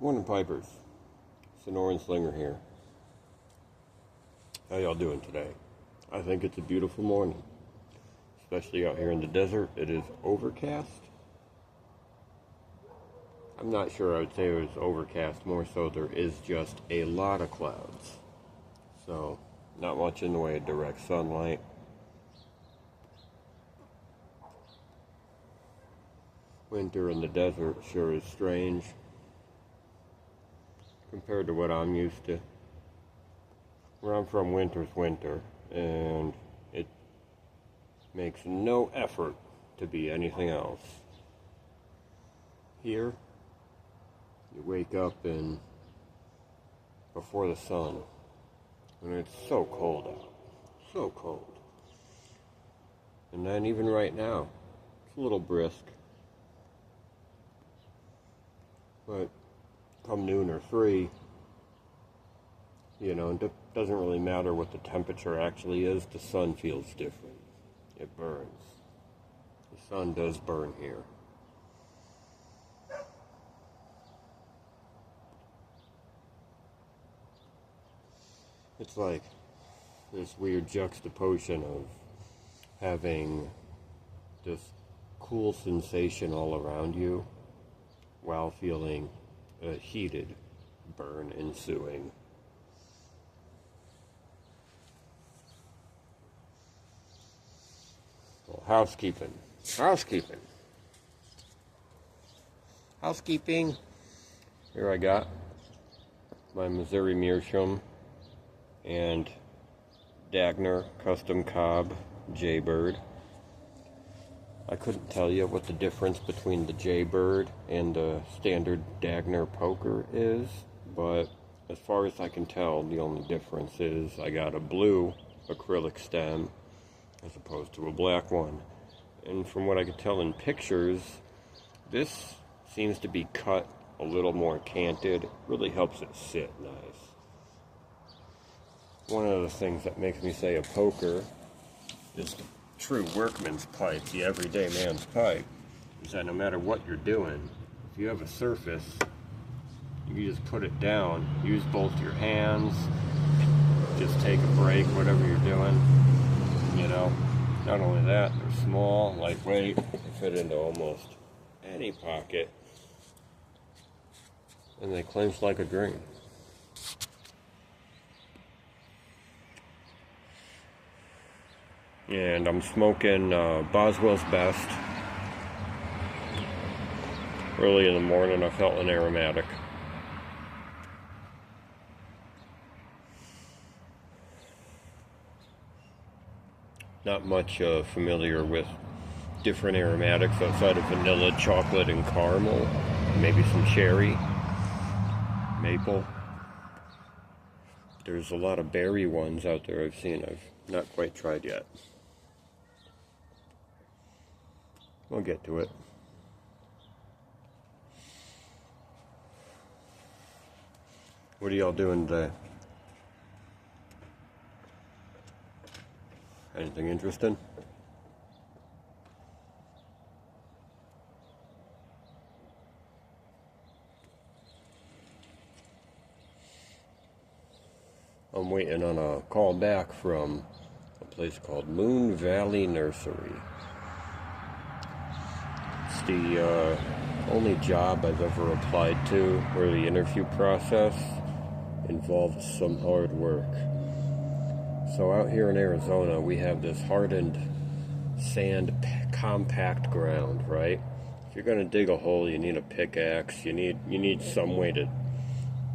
Morning, Pipers. Sonoran Slinger here. How y'all doing today? I think it's a beautiful morning, especially out here in the desert. It is overcast. I'm not sure I would say it was overcast, more so there is just a lot of clouds. So, not much in the way of direct sunlight. Winter in the desert sure is strange compared to what I'm used to. Where I'm from, winter's winter, and it makes no effort to be anything else. Here, you wake up and before the sun, and it's so cold out, so cold. And then even right now, it's a little brisk, but come noon or 3, it doesn't really matter what the temperature actually is, the sun feels different. It burns. The sun does burn here. It's like this weird juxtaposition of having this cool sensation all around you while feeling a heated burn ensuing. Well, housekeeping. Here I got my Missouri Meerschaum and Dagner Custom Cobb Jaybird. I couldn't tell you what the difference between the Jaybird and the standard Dagner poker is, but as far as I can tell, the only difference is I got a blue acrylic stem as opposed to a black one. And from what I could tell in pictures, this seems to be cut a little more canted. It really helps it sit nice. One of the things that makes me say a poker is the true workman's pipe, the everyday man's pipe, is that no matter what you're doing, if you have a surface, you can just put it down, use both your hands, just take a break, whatever you're doing, Not only that, they're small, lightweight, they fit into almost any pocket, and they clench like a dream. And I'm smoking Boswell's Best. Early in the morning, I felt an aromatic. Not much familiar with different aromatics outside of vanilla, chocolate, and caramel. Maybe some cherry, maple. There's a lot of berry ones out there I've seen. I've not quite tried yet. We'll get to it. What are y'all doing today? Anything interesting? I'm waiting on a call back from a place called Moon Valley Nursery. It's the only job I've ever applied to where the interview process involves some hard work. So out here in Arizona, we have this hardened sand compact ground, right? If you're going to dig a hole, you need a pickaxe. You need some way to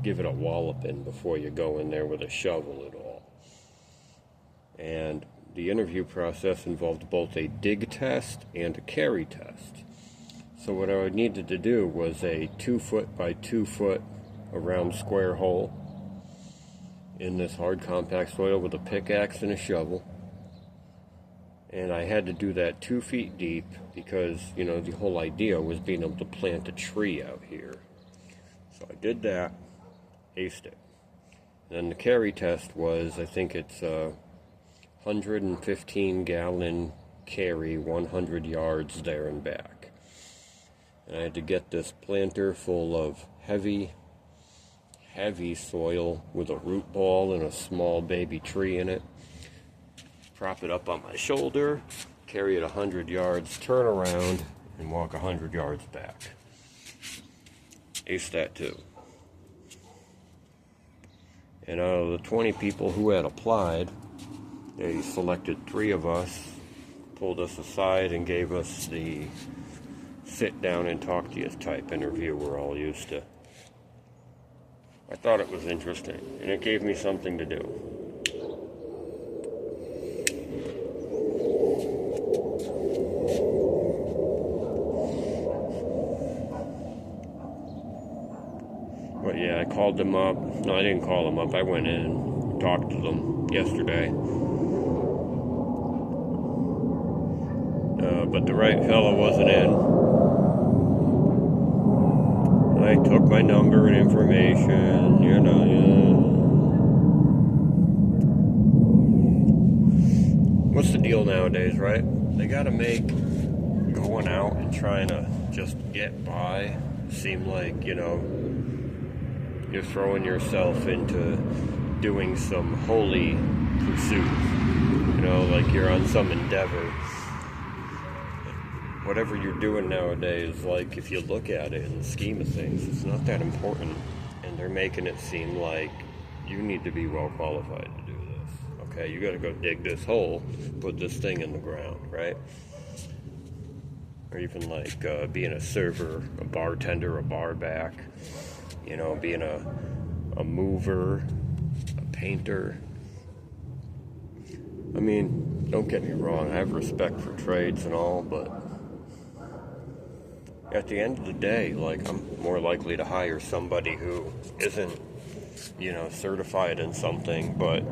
give it a walloping before you go in there with a shovel at all. And the interview process involved both a dig test and a carry test. So what I needed to do was a 2-foot by 2-foot around square hole in this hard compact soil with a pickaxe and a shovel. And I had to do that 2 feet deep because, the whole idea was being able to plant a tree out here. So I did that, aced it. And then the carry test was, I think it's a 115 gallon carry, 100 yards there and back. And I had to get this planter full of heavy heavy soil with a root ball and a small baby tree in it. Prop it up on my shoulder, carry it 100 yards, turn around, and walk 100 yards back. Ace that too. And out of the 20 people who had applied, they selected 3 of us, pulled us aside, and gave us the sit down and talk to you type interview we're all used to. I thought it was interesting, and it gave me something to do. But yeah, I called them up. No, I didn't call them up. I went in, talked to them yesterday. But the right fella wasn't in. I took my number and information, What's the deal nowadays, right? They gotta make going out and trying to just get by seem like, you're throwing yourself into doing some holy pursuit. Like you're on some endeavor. Whatever you're doing nowadays, like if you look at it in the scheme of things, it's not that important, and they're making it seem like you need to be well qualified to do this. Okay, you got to go dig this hole, put this thing in the ground, right? Or even like being a server, a bartender, a bar back, being a mover, a painter. I mean, don't get me wrong, I have respect for trades and all, but at the end of the day, like, I'm more likely to hire somebody who isn't, certified in something, but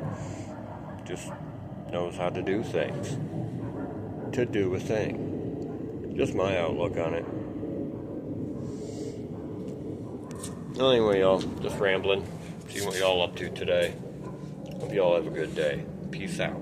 just knows how to do things. To do a thing. Just my outlook on it. Well, anyway, y'all, just rambling. Seeing what y'all up to today. Hope y'all have a good day. Peace out.